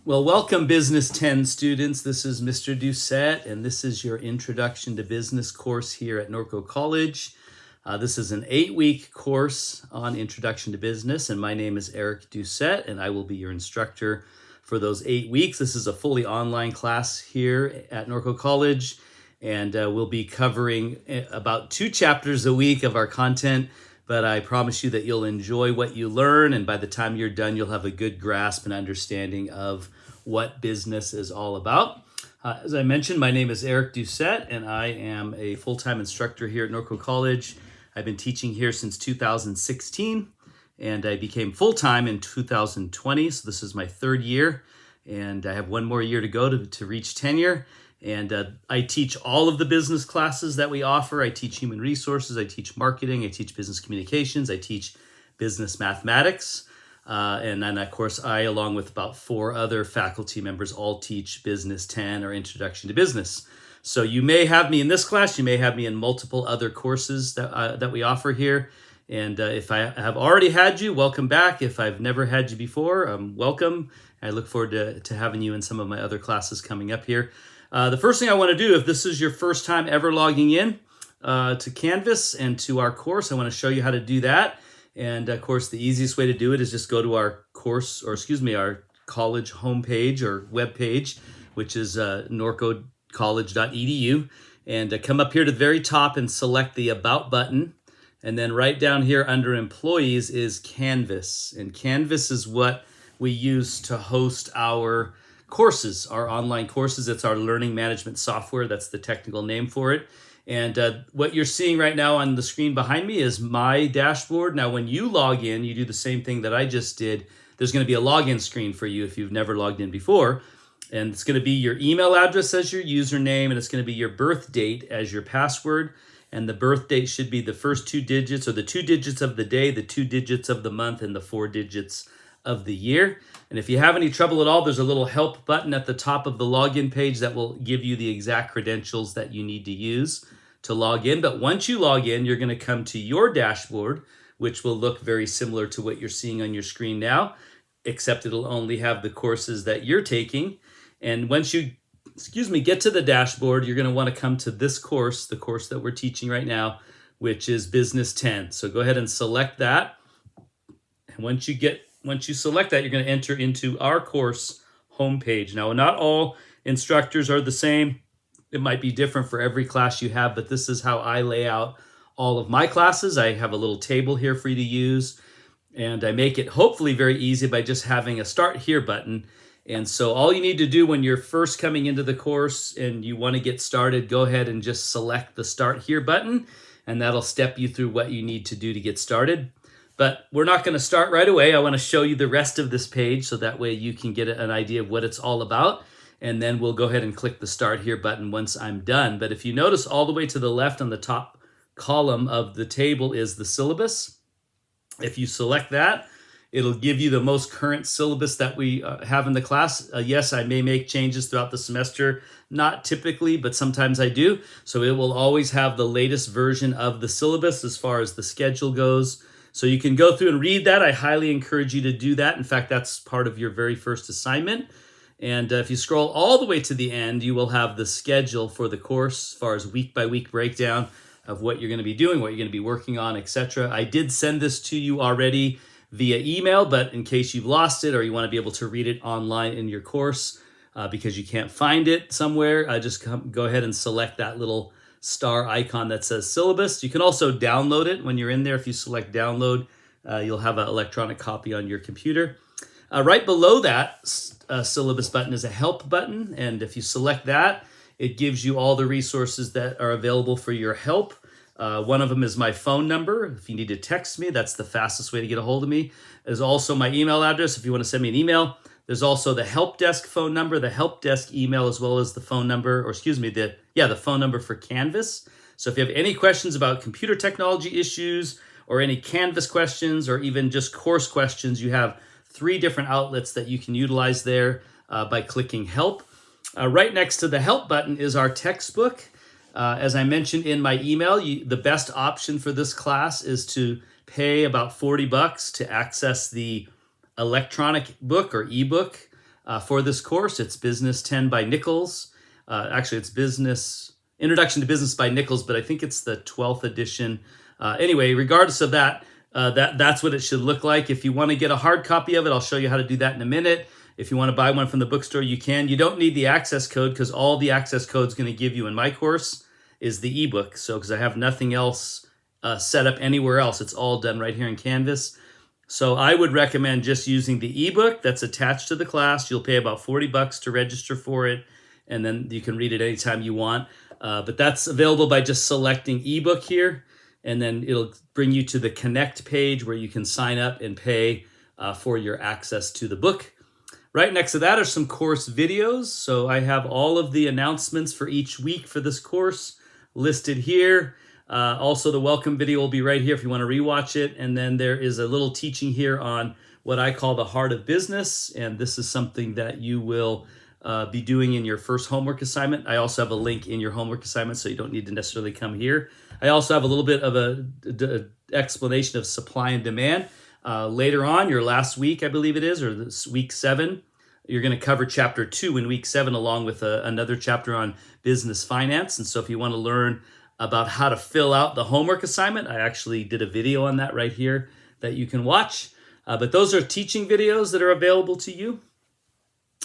Well, welcome Business 10 students. This is Mr. Doucette, and this is your Introduction to Business course here at Norco College. This is an 8-week course on Introduction to Business, and my name is Eric Doucette, and I will be your instructor for those 8 weeks. This is a fully online class here at Norco College, and we'll be covering about 2 chapters a week of our content, but I promise you that you'll enjoy what you learn, and by the time you're done, you'll have a good grasp and understanding of what business is all about. As I mentioned, my name is Eric Doucette, and I am a full-time instructor here at Norco College. I've been teaching here since 2016, and I became full-time in 2020, so this is my 3rd year, and I have 1 more year to go to reach tenure. And I teach all of the business classes that we offer. I teach human resources, I teach marketing, I teach business communications, I teach business mathematics. And then, of course, I, along with about 4 other faculty members, all teach Business 10 or Introduction to Business. So you may have me in this class, you may have me in multiple other courses that we offer here. And if I have already had you, welcome back. If I've never had you before, welcome. I look forward to having you in some of my other classes coming up here. The first thing I want to do, if this is your first time ever logging in to Canvas and to our course, I want to show you how to do that. And of course, the easiest way to do it is just go to our course, or our college homepage or web page, which is norcocollege.edu, and come up here to the very top and select the About button. And then right down here under Employees is Canvas. And Canvas is what we use to host our courses, our online courses. It's our learning management software. That's the technical name for it. And what you're seeing right now on the screen behind me is my dashboard. Now, when you log in, you do the same thing that I just did. There's going to be a login screen for you if you've never logged in before. And it's going to be your email address as your username, and it's going to be your birth date as your password. And the birth date should be the first 2 digits, or the 2 digits of the day, the 2 digits of the month, and the 4 digits of the year. And if you have any trouble at all, there's a little help button at the top of the login page that will give you the exact credentials that you need to use to log in. But once you log in, you're going to come to your dashboard, which will look very similar to what you're seeing on your screen now, except it'll only have the courses that you're taking. And once you, get to the dashboard, you're going to want to come to this course, the course that we're teaching right now, which is Business 10. So go ahead and select that. And once you select that, you're going to enter into our course homepage. Now, not all instructors are the same. It might be different for every class you have, but this is how I lay out all of my classes. I have a little table here for you to use, and I make it hopefully very easy by just having a Start Here button. And so all you need to do when you're first coming into the course and you want to get started, go ahead and just select the Start Here button, and that'll step you through what you need to do to get started. But we're not going to start right away. I want to show you the rest of this page so that way you can get an idea of what it's all about. And then we'll go ahead and click the Start Here button once I'm done. But if you notice, all the way to the left on the top column of the table is the syllabus. If you select that, it'll give you the most current syllabus that we have in the class. Yes, I may make changes throughout the semester. Not typically, but sometimes I do. So it will always have the latest version of the syllabus as far as the schedule goes. So you can go through and read that. I highly encourage you to do that. In fact, that's part of your very first assignment. And if you scroll all the way to the end, you will have the schedule for the course as far as week-by-week breakdown of what you're going to be doing, what you're going to be working on, etc. I did send this to you already via email, but in case you've lost it or you want to be able to read it online in your course because you can't find it somewhere, just go ahead and select that little star icon that says syllabus. You can also download it when you're in there. If you select download, you'll have an electronic copy on your computer. Right below that syllabus button is a help button. And if you select that, it gives you all the resources that are available for your help. One of them is my phone number. If you need to text me, that's the fastest way to get a hold of me. There's also my email address if you want to send me an email. There's also the help desk phone number, the help desk email, as well as the phone number, the phone number for Canvas. So if you have any questions about computer technology issues or any Canvas questions or even just course questions, you have 3 different outlets that you can utilize there by clicking help. Right next to the help button is our textbook. As I mentioned in my email, the best option for this class is to pay about $40 to access the electronic book or ebook for this course. It's Business 10 by Nichols. Actually, it's Introduction to Business by Nichols, but I think it's the 12th edition. Anyway, regardless of that, that's what it should look like. If you want to get a hard copy of it, I'll show you how to do that in a minute. If you want to buy one from the bookstore, you can. You don't need the access code, because all the access code is going to give you in my course is the ebook. So because I have nothing else set up anywhere else, it's all done right here in Canvas. So I would recommend just using the ebook that's attached to the class. You'll pay about $40 to register for it, and then you can read it anytime you want. But that's available by just selecting ebook here, and then it'll bring you to the Connect page where you can sign up and pay for your access to the book. Right next to that are some course videos. So I have all of the announcements for each week for this course listed here. Also, the welcome video will be right here if you want to rewatch it. And then there is a little teaching here on what I call the heart of business. And this is something that you will be doing in your first homework assignment. I also have a link in your homework assignment, so you don't need to necessarily come here. I also have a little bit of a explanation of supply and demand. Later on, your last week, I believe it is, or this week 7, you're going to cover chapter 2 in week 7, along with another chapter on business finance. And so if you want to learn about how to fill out the homework assignment, I actually did a video on that right here that you can watch. But those are teaching videos that are available to you.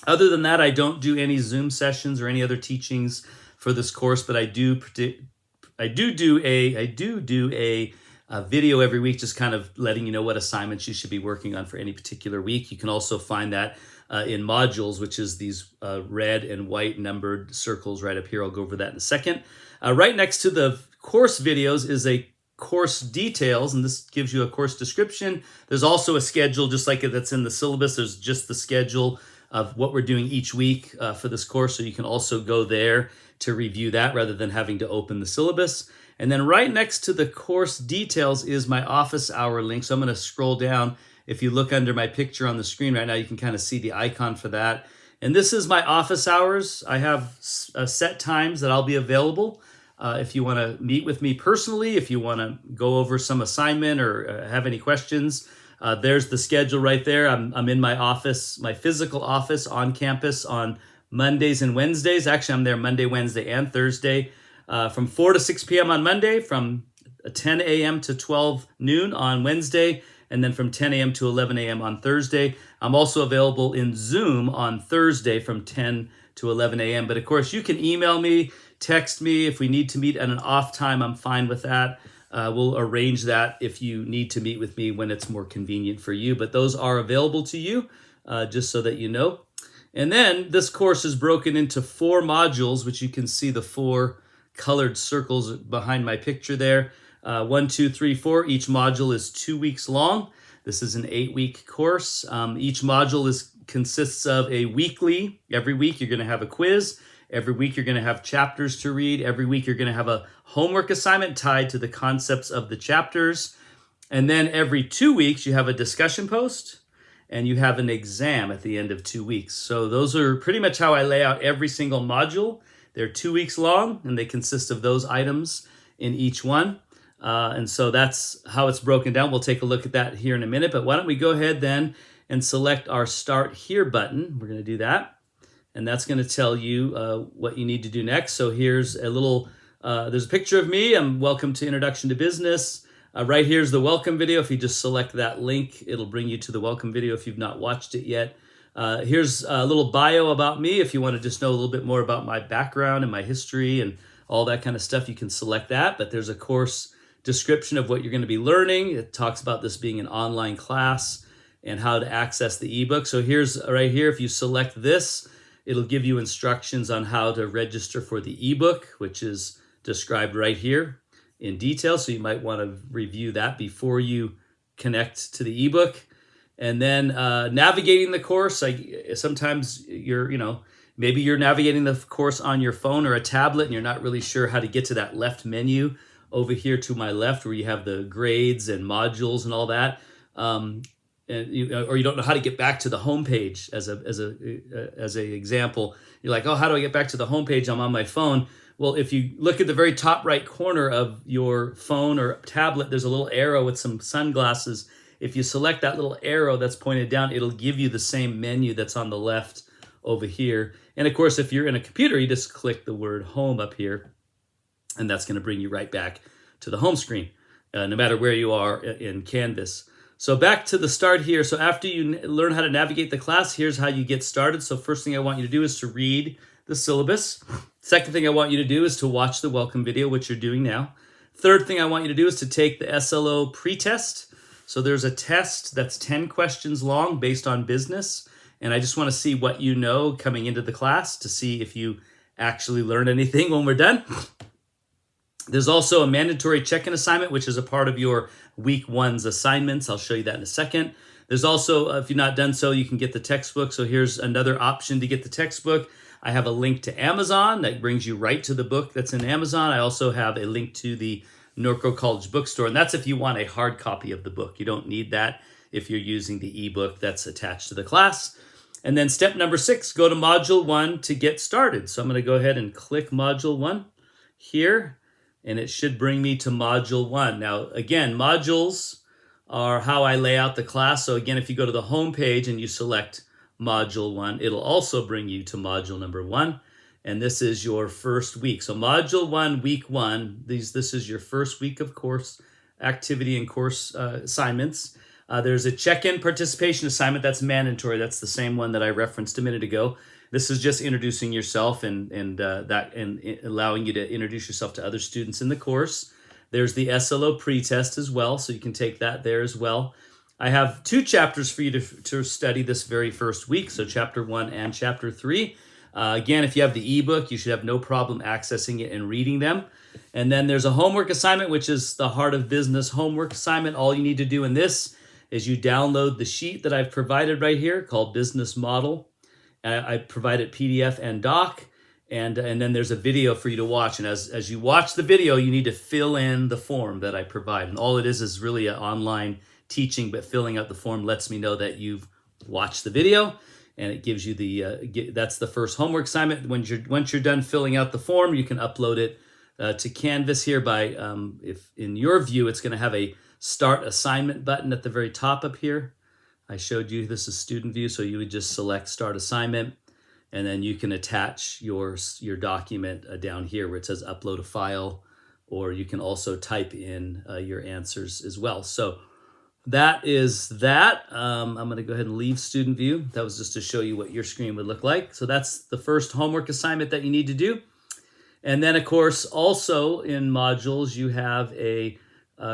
Other than that, I don't do any Zoom sessions or any other teachings for this course, but I do do a video every week, just kind of letting you know what assignments you should be working on for any particular week. You can also find that in modules, which is these red and white numbered circles right up here. I'll go over that in a second. Right next to the course videos is a course details, and this gives you a course description. There's also a schedule, just like that's in the syllabus. There's just the schedule of what we're doing each week for this course, so you can also go there to review that rather than having to open the syllabus. And then right next to the course details is my office hour link. So I'm going to scroll down. If you look under my picture on the screen right now, you can kind of see the icon for that. And this is my office hours. I have set times that I'll be available. If you want to meet with me personally, if you want to go over some assignment or have any questions, there's the schedule right there. I'm in my office, my physical office on campus on Mondays and Wednesdays. Actually, I'm there Monday, Wednesday, and Thursday. From 4 to 6 p.m. on Monday, from 10 a.m. to 12 noon on Wednesday, and then from 10 a.m. to 11 a.m. on Thursday. I'm also available in Zoom on Thursday from 10 to 11 a.m. But of course, you can email me, text me. If we need to meet at an off time, I'm fine with that. We'll arrange that if you need to meet with me when it's more convenient for you. But those are available to you, just so that you know. And then this course is broken into 4 modules, which you can see the 4 colored circles behind my picture there. 1, 2, 3, 4. Each module is 2 weeks long. This is an 8-week course. Each module consists of a weekly. Every week you're going to have a quiz. Every week you're going to have chapters to read. Every week you're going to have a homework assignment tied to the concepts of the chapters. And then every 2 weeks you have a discussion post, and you have an exam at the end of 2 weeks. So those are pretty much how I lay out every single module. They're 2 weeks long, and they consist of those items in each one. And so that's how it's broken down. We'll take a look at that here in a minute. But why don't we go ahead then and select our Start Here button. We're going to do that. And that's going to tell you what you need to do next. So here's a little, there's a picture of me. I'm welcome to Introduction to Business. Right here's the welcome video. If you just select that link, it'll bring you to the welcome video if you've not watched it yet. Here's a little bio about me. If you want to just know a little bit more about my background and my history and all that kind of stuff, you can select that. But there's a course description of what you're going to be learning. It talks about this being an online class and how to access the ebook. So here's right here, if you select this, it'll give you instructions on how to register for the ebook, which is described right here in detail. So you might want to review that before you connect to the ebook. And then navigating the course, sometimes maybe you're navigating the course on your phone or a tablet and you're not really sure how to get to that left menu over here to my left where you have the grades and modules and all that. Or you don't know how to get back to the home page as a example. You're like, oh, how do I get back to the home page? I'm on my phone. Well, if you look at the very top right corner of your phone or tablet, there's a little arrow with some sunglasses. If you select that little arrow that's pointed down, it'll give you the same menu that's on the left over here. And of course, if you're in a computer, you just click the word home up here, and that's going to bring you right back to the home screen, no matter where you are in Canvas. So back to the start here. So after you learn how to navigate the class, here's how you get started. So first thing I want you to do is to read the syllabus. Second thing I want you to do is to watch the welcome video, which you're doing now. Third thing I want you to do is to take the SLO pretest. So there's a test that's 10 questions long based on business. And I just want to see what you know coming into the class to see if you actually learn anything when we're done. There's also a mandatory check-in assignment, which is a part of your week 1's assignments. I'll show you that in a second. There's also, if you've not done so, you can get the textbook. So here's another option to get the textbook. I have a link to Amazon that brings you right to the book that's in Amazon. I also have a link to the Norco College bookstore, and that's if you want a hard copy of the book. You don't need that if you're using the ebook that's attached to the class. And then step number 6, go to Module 1 to get started. So I'm going to go ahead and click Module 1 here, and it should bring me to Module 1. Now, again, modules are how I lay out the class. So again, if you go to the home page and you select Module 1, it'll also bring you to Module number 1. And this is your first week. So Module 1, Week 1, this is your first week of course activity and course assignments. There's a check-in participation assignment that's mandatory. That's the same one that I referenced a minute ago. This is just introducing yourself and allowing you to introduce yourself to other students in the course. There's the SLO pretest as well, so you can take that there as well. I have 2 chapters for you to study this very first week, so Chapter 1 and Chapter 3. Again, if you have the ebook, you should have no problem accessing it and reading them. And then there's a homework assignment, which is the Heart of Business homework assignment. All you need to do in this is you download the sheet that I've provided right here called Business Model. I provided PDF and doc, and then there's a video for you to watch. And as you watch the video, you need to fill in the form that I provide. And all it is really an online teaching, but filling out the form lets me know that you've watched the video, and it gives you that's the first homework assignment. Once you're done filling out the form, you can upload it to Canvas here by, if in your view, it's going to have a Start Assignment button at the very top up here. I showed you this is student view, so you would just select Start Assignment, and then you can attach your document down here where it says Upload a File, or you can also type in your answers as well. So that is that. I'm going to go ahead and leave student view. That was just to show you what your screen would look like. So that's the first homework assignment that you need to do. And then, of course, also in modules, you have a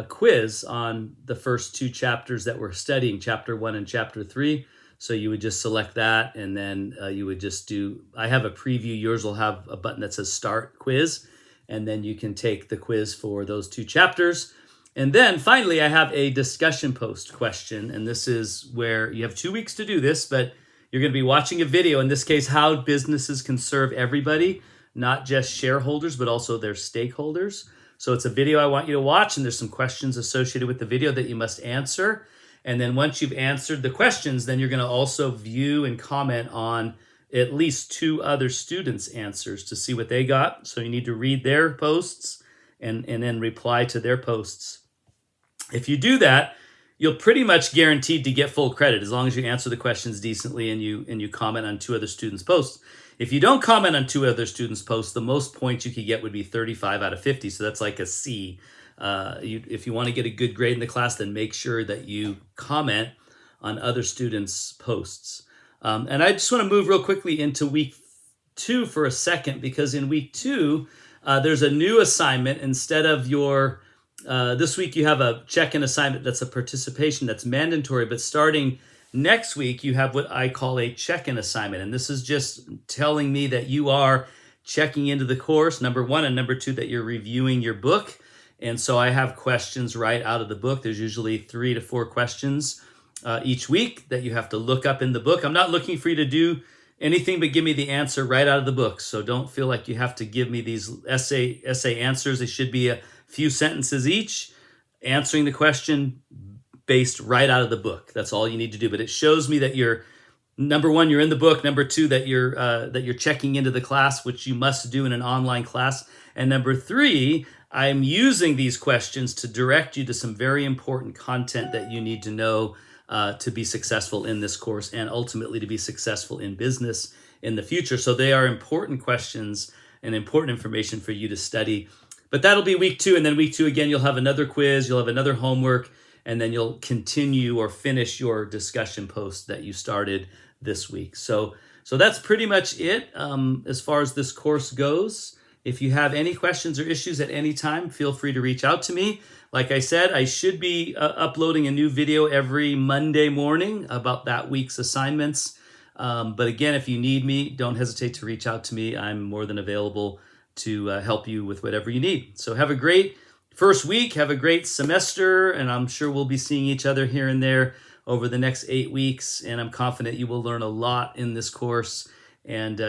quiz on the first 2 chapters that we're studying, Chapter 1 and Chapter 3. So you would just select that, and then you would just I have a preview. Yours will have a button that says Start Quiz, and then you can take the quiz for those 2 chapters. And then finally, I have a discussion post question, and this is where you have 2 weeks to do this, but you're going to be watching a video, in this case, how businesses can serve everybody, not just shareholders, but also their stakeholders. So it's a video I want you to watch, and there's some questions associated with the video that you must answer. And then once you've answered the questions, then you're going to also view and comment on at least 2 other students' answers to see what they got. So you need to read their posts and then reply to their posts. If you do that, you'll pretty much guaranteed to get full credit as long as you answer the questions decently and you comment on 2 other students' posts. If you don't comment on 2 other students' posts, the most points you could get would be 35 out of 50. So that's like a C. If you want to get a good grade in the class, then make sure that you comment on other students' posts. And I just want to move real quickly into week 2 for a second, because in week 2, there's a new assignment. Instead of this week you have a check-in assignment that's a participation that's mandatory, but starting next week you have what I call a check-in assignment. And this is just telling me that you are checking into the course, number 1, and number 2, that you're reviewing your book. And so I have questions right out of the book. There's usually 3 to 4 questions each week that you have to look up in the book. I'm not looking for you to do anything but give me the answer right out of the book. So don't feel like you have to give me these essay answers. They should be a few sentences each, answering the question based right out of the book. That's all you need to do. But it shows me that you're, number 1, you're in the book. Number 2, that you're checking into the class, which you must do in an online class. And number 3, I'm using these questions to direct you to some very important content that you need to know to be successful in this course and ultimately to be successful in business in the future. So they are important questions and important information for you to study. But that'll be week 2. And then week 2, again, you'll have another quiz, you'll have another homework, and then you'll continue or finish your discussion post that you started this week. So that's pretty much it as far as this course goes. If you have any questions or issues at any time, feel free to reach out to me. Like I said, I should be uploading a new video every Monday morning about that week's assignments. But again, if you need me, don't hesitate to reach out to me. I'm more than available to help you with whatever you need. So have a great first week, have a great semester, and I'm sure we'll be seeing each other here and there over the next 8 weeks. And I'm confident you will learn a lot in this course, and